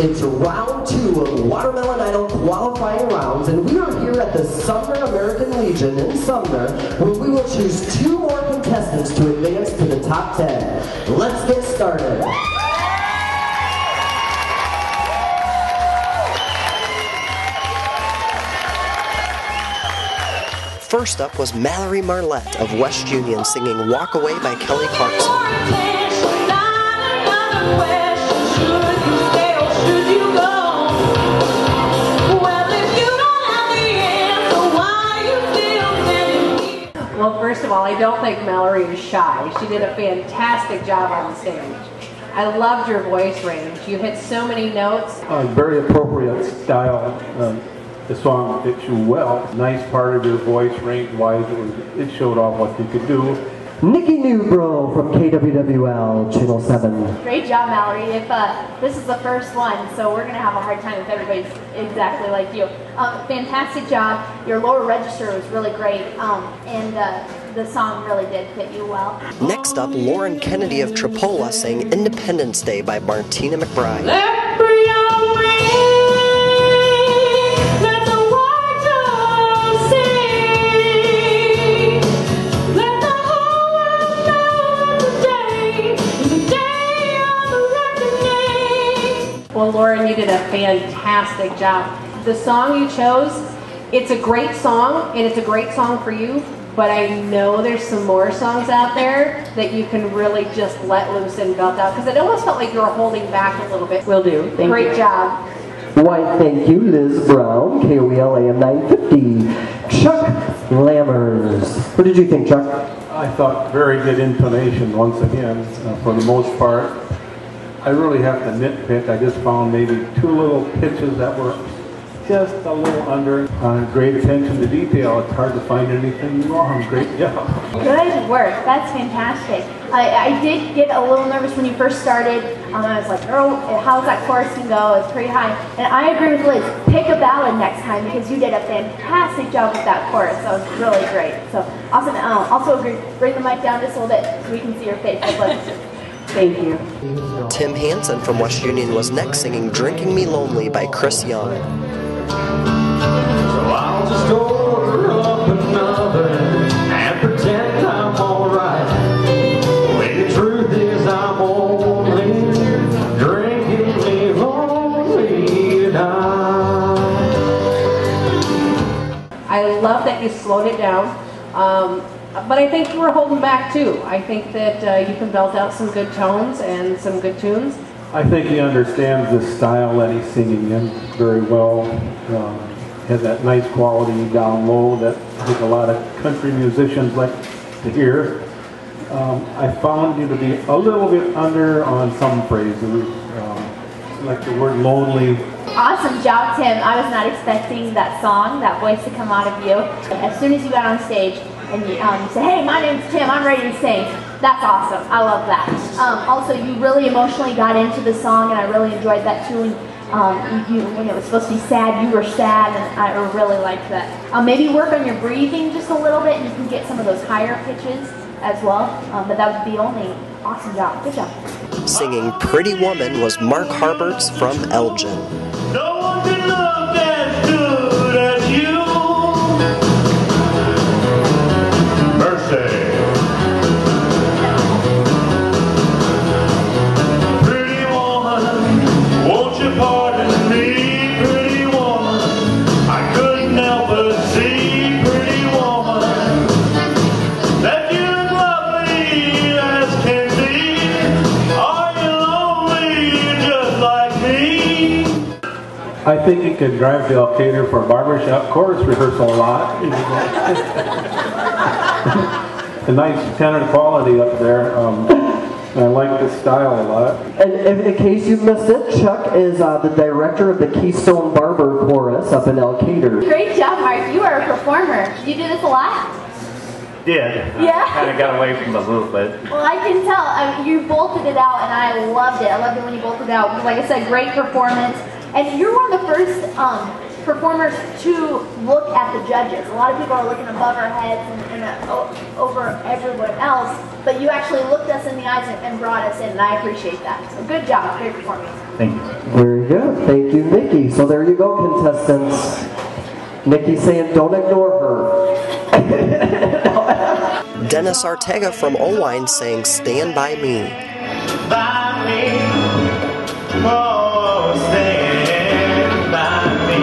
It's round 2 of Watermelon Idol qualifying rounds, and we are here at the Sumner American Legion in Sumner, where we will choose 2 more contestants to advance to the top 10. Let's get started. First up was Mallory Marlatt of West Union singing Walk Away by Kelly Clarkson. Well, first of all, I don't think Mallory is shy. She did a fantastic job on the stage. I loved your voice range. You hit so many notes. Very appropriate style. The song fits you well. Nice part of your voice range-wise. It showed off what you could do. Nikki Newbro from KWWL Channel 7. Great job, Mallory. If this is the first one, so we're going to have a hard time if everybody's exactly like you. Fantastic job. Your lower register was really great, and the song really did fit you well. Next up, Lauren Kennedy of Tripola sang Independence Day by Martina McBride. Well, Lauren, you did a fantastic job. The song you chose, it's a great song, and it's a great song for you, but I know there's some more songs out there that you can really just let loose and belt out, because it almost felt like you were holding back a little bit. Will do. Thank you. Great job. Why, thank you, Liz Brown, KOEL AM 950. Chuck Lammers. What did you think, Chuck? I thought very good intonation once again, for the most part. I really have to nitpick. I just found maybe 2 little pitches that were just a little under. Great attention to detail. It's hard to find anything wrong. Great job. Good work. That's fantastic. I did get a little nervous when you first started. I was like, oh, how's that chorus going to go? It's pretty high. And I agree with Liz. Pick a ballad next time, because you did a fantastic job with that chorus. That was really great. So awesome. Also agree. Bring the mic down just a little bit so we can see your face. Thank you. Tim Hansen from West Union was next singing Drinking Me Lonely by Chris Young. So I'll just order up another and pretend I'm alright, when the truth is I'm only drinking me lonely tonight. I love that you slowed it down. But I think you were holding back too. I think that you can belt out some good tones and some good tunes. I think he understands the style that he's singing in very well. Has that nice quality down low that I think a lot of country musicians like to hear. I found you to be a little bit under on some phrases, like the word lonely. Awesome job, Tim. I was not expecting that song, that voice to come out of you. As soon as you got on stage, and you said, hey, my name's Tim, I'm ready to sing. That's awesome. I love that. Also, you really emotionally got into the song, and I really enjoyed that too. And when it was supposed to be sad, you were sad, and I really liked that. Maybe work on your breathing just a little bit, and you can get some of those higher pitches as well. But that would be only awesome job. Good job. Singing Pretty Woman was Mark Harberts from Elgin. No one can look as good as you. Mercy. Pretty woman, won't you pardon me? Pretty woman, I couldn't help but see. Pretty woman, that you're lovely as can be. Are you lonely just like me? I think he could drive to Elkader for a barbershop chorus rehearsal a lot. A nice tenor quality up there. I like the style a lot. And in case you missed it, Chuck is the director of the Keystone Barber Chorus up in Elkader. Great job, Mark. You are a performer. Did you do this a lot? Did. Yeah? I kind of got away from the booth, but... Well, I can tell. I mean, you bolted it out, and I loved it. I loved it when you bolted it out. Like I said, great performance. And you're one of the first performers to look at the judges. A lot of people are looking above our heads and over everyone else, but you actually looked us in the eyes and brought us in, and I appreciate that. So good job, great performance. Thank you. Very good. Thank you, Nikki. So there you go, contestants. Nikki saying, don't ignore her. Dennis Ortega from Owine saying, stand by me. By me, oh, stand by me,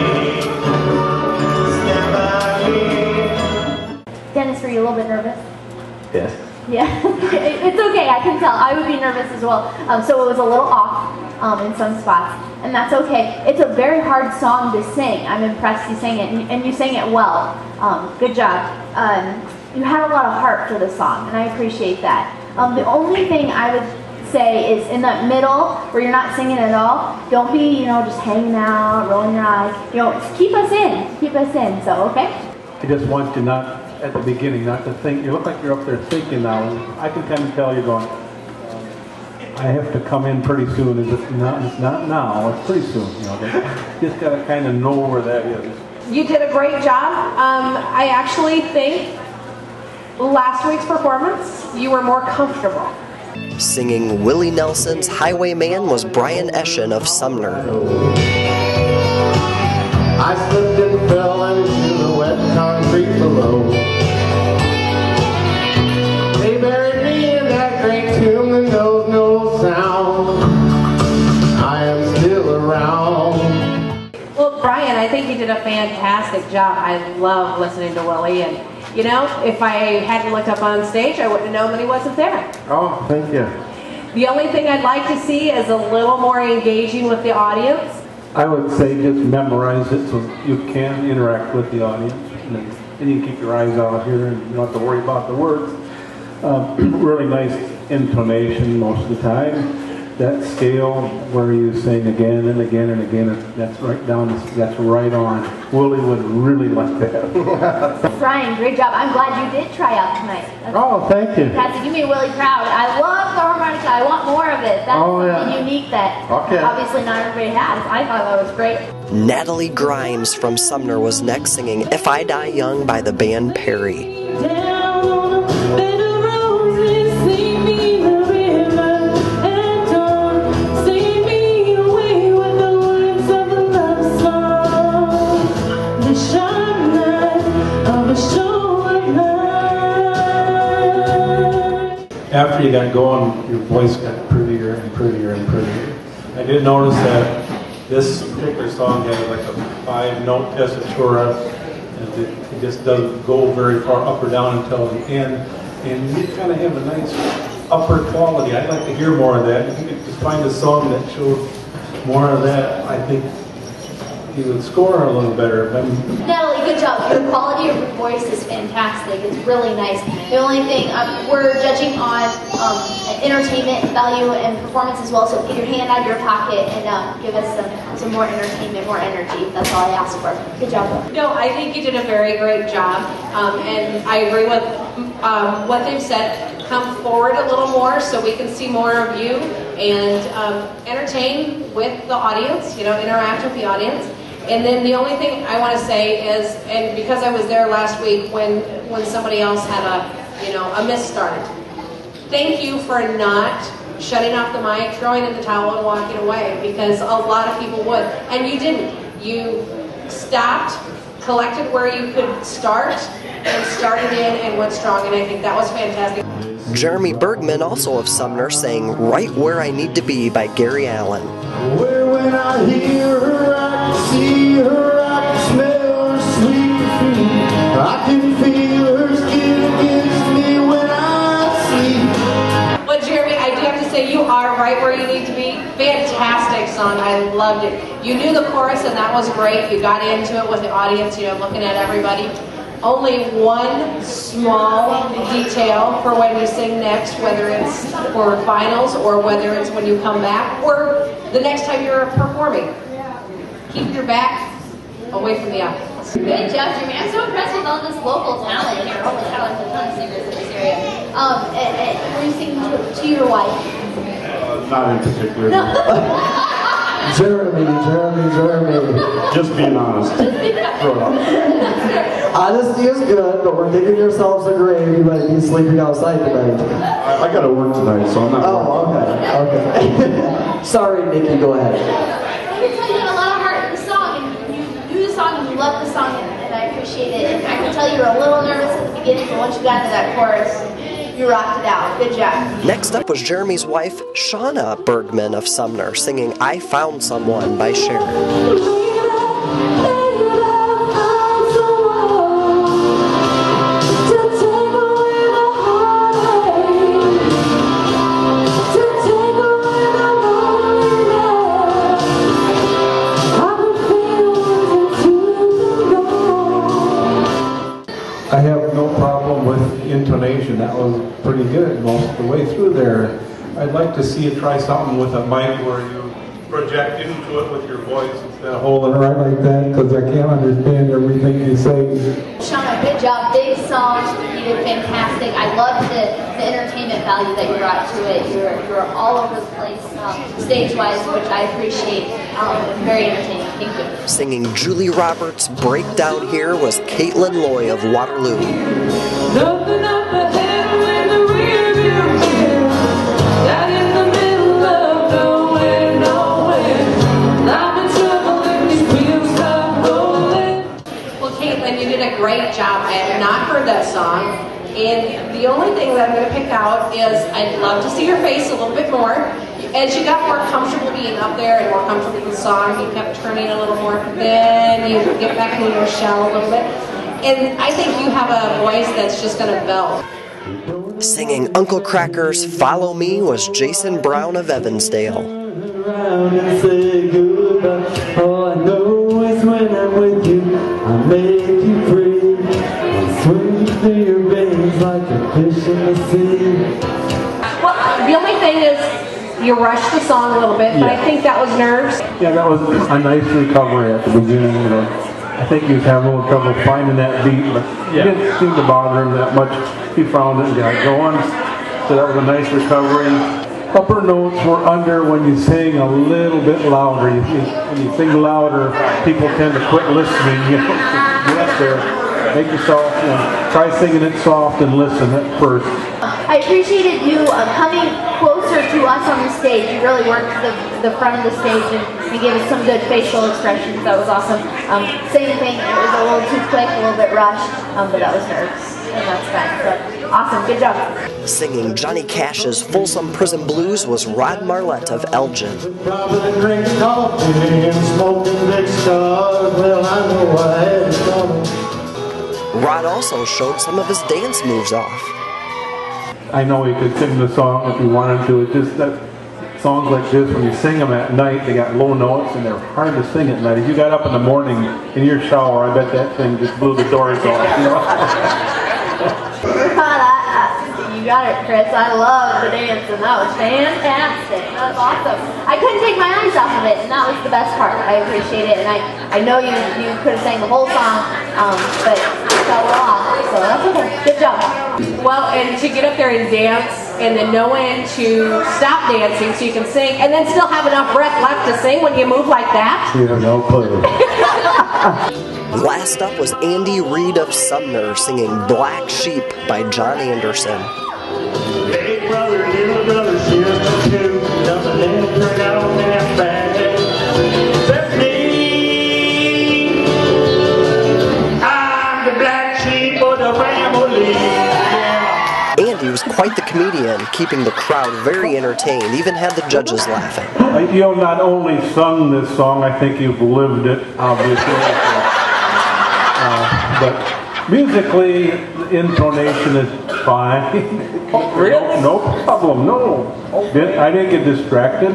stand by me. Dennis, were you a little bit nervous? Yes. Yeah, it's okay, I can tell. I would be nervous as well. So it was a little off in some spots, and that's okay. It's a very hard song to sing. I'm impressed you sang it, and you sang it well. Good job. You had a lot of heart for the song, and I appreciate that. The only thing I would say is in that middle where you're not singing at all, don't be, just hanging out, rolling your eyes. Keep us in. So, okay? I just want you not, at the beginning, not to think. You look like you're up there thinking now. I can kind of tell you're going, I have to come in pretty soon. It's not now, it's pretty soon. Just got to kind of know where that is. You did a great job. I actually think last week's performance, you were more comfortable. Singing Willie Nelson's Highwayman was Brian Eschen of Sumner. I slipped and fell into the wet concrete below. They buried me in that great tomb that knows no sound. I am still around. Well, Brian, I think you did a fantastic job. I love listening to Willie, and if I hadn't looked up on stage, I wouldn't have known that he wasn't there. Oh, thank you. The only thing I'd like to see is a little more engaging with the audience. I would say just memorize it so you can interact with the audience. And you can keep your eyes out here and you don't have to worry about the words. Really nice intonation most of the time. That scale where you sing again and again and again, that's right down, that's right on. Willie would really like that. Brian, great job. I'm glad you did try out tonight. Oh, thank you. Fantastic. You made Willie proud. I love the harmonica. I want more of it. That's something unique that obviously not everybody has. I thought that was great. Natalie Grimes from Sumner was next singing If I Die Young by the band Perry. After you got going, your voice got prettier and prettier and prettier. I did notice that this particular song has like a 5-note tessitura, and it just doesn't go very far up or down until the end. And you kind of have a nice upper quality. I'd like to hear more of that. If you could just find a song that shows more of that, I think you would score a little better. Natalie, good job. Your quality of your voice is fantastic. It's really nice. The only thing, we're judging on entertainment value and performance as well, so get your hand out of your pocket and give us some more entertainment, more energy. That's all I ask for. Good job. No, I think you did a very great job, and I agree with what they've said. Come forward a little more so we can see more of you and entertain with the audience, interact with the audience. And then the only thing I want to say is, and because I was there last week when somebody else had a misstart, thank you for not shutting off the mic, throwing in the towel, and walking away, because a lot of people would. And you didn't. You stopped, collected where you could start, and started in and went strong, and I think that was fantastic. Jeremy Bergman, also of Sumner, sang Right Where I Need to Be by Gary Allen. Where when I hear her, I can see her, I can smell her sweet feet. I can feel her skin against me when I sleep. But Jeremy, I do have to say, you are right where you need to be. Fantastic song. I loved it. You knew the chorus, and that was great. You got into it with the audience, looking at everybody. Only one small detail for when you sing next, whether it's for finals or whether it's when you come back or the next time you're performing. Keep your back away from the audience. Good job, Jeremy. I'm so impressed with all this local talent here. Holy cow, there's a ton of singers in this area. Were you singing to your wife? Not in particular. No. Jeremy. Just being honest. Throw it out. Honesty is good, but we're digging yourselves a grave. You might be sleeping outside tonight. I gotta work tonight, so I'm not. Oh, okay. Sorry, Nikki, go ahead. I can tell you had a lot of heart in the song, and you knew the song, and you loved the song, and I appreciate it. And I can tell you were a little nervous at the beginning, but once you got into that chorus, you rocked it out. Good job. Next up was Jeremy's wife, Shauna Bergman of Sumner, singing I Found Someone by Sharon. I have no problem with intonation. That was pretty good most of the way through there. I'd like to see you try something with a mic where you project into it with your voice instead of holding it right like that, because I can't understand everything you say. Shauna, good job. Big song. You did fantastic. I loved the entertainment value that you brought to it. You were all over the place stage-wise, which I appreciate. Very entertaining. Thank you. Singing Julie Roberts' Breakdown here was Caitlin Loy of Waterloo. Nothing up ahead when the rear view mirror, down in the middle of nowhere. I'm in trouble and these wheels stop rolling. Well, Caitlin, you did a great job. I have not heard that song. And the only thing that I'm going to pick out is I'd love to see your face a little bit more. As you got more comfortable being up there and more comfortable with the song, you kept turning a little more. Then you get back into your shell a little bit. And I think you have a voice that's just going to belt. Singing Uncle Cracker's Follow Me was Jason Brown of Evansdale. All I know is when I'm with you, I make you free. I swim through your veins like a fish in the sea. Well, the only thing is you rushed the song a little bit, but I think that was nerves. Yeah, that was a nice recovery at the beginning. I think he was having a little trouble finding that beat, but it didn't seem to bother him that much. He found it and got going. So that was a nice recovery. Upper notes were under when you sing a little bit louder. When you sing louder, people tend to quit listening. You know, get up there, make yourself, try singing it soft and listen at first. I appreciated you coming closer to us on the stage. You really worked the front of the stage and gave us some good facial expressions. That was awesome. Same thing, it was a little too quick, a little bit rushed, but that was nerves, and that's fine. So, awesome, good job. Singing Johnny Cash's Folsom Prison Blues was Rod Marlatt of Elgin. Drinking coffee and smoking big cigars. Well, I know I had it coming. Rod also showed some of his dance moves off. I know he could sing the song if he wanted to. It's just that songs like this, when you sing them at night, they got low notes and they're hard to sing at night. If you got up in the morning in your shower, I bet that thing just blew the doors off. You know? You got it, Chris. I love the dance, and that was fantastic. That was awesome. I couldn't take my eyes off of it, and that was the best part. I appreciate it, and I know you could have sang the whole song, but it fell off, so that's okay. Good job. Well, and to get up there and dance, and then know when to stop dancing so you can sing, and then still have enough breath left to sing when you move like that. You have no clue. Last up was Andy Reid of Sumner singing Black Sheep by John Anderson. Big brother, little brother, sister too. Doesn't let it turn out that bad. That's me. I'm the black sheep of the family. Andy was quite the comedian, keeping the crowd very entertained, even had the judges laughing. You not only sung this song, I think you've lived it, obviously. But musically, the intonation is fine. Oh, really? No problem, no. I didn't get distracted.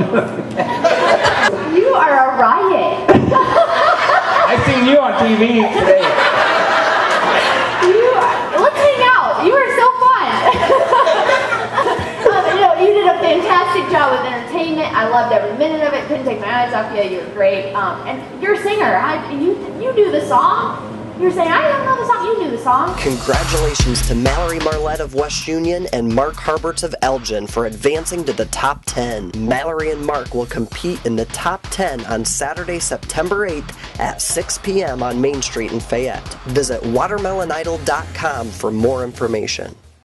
You are a riot. I seen you on TV today. Let's hang out. You are so fun. You did a fantastic job with entertainment. I loved every minute of it. Couldn't take my eyes off you. You were great. And you're a singer. You do the song. You're saying, I don't know the song. You knew the song. Congratulations to Mallory Marlatt of West Union and Mark Harberts of Elgin for advancing to the top 10. Mallory and Mark will compete in the top 10 on Saturday, September 8th at 6 p.m. on Main Street in Fayette. Visit watermelonidol.com for more information.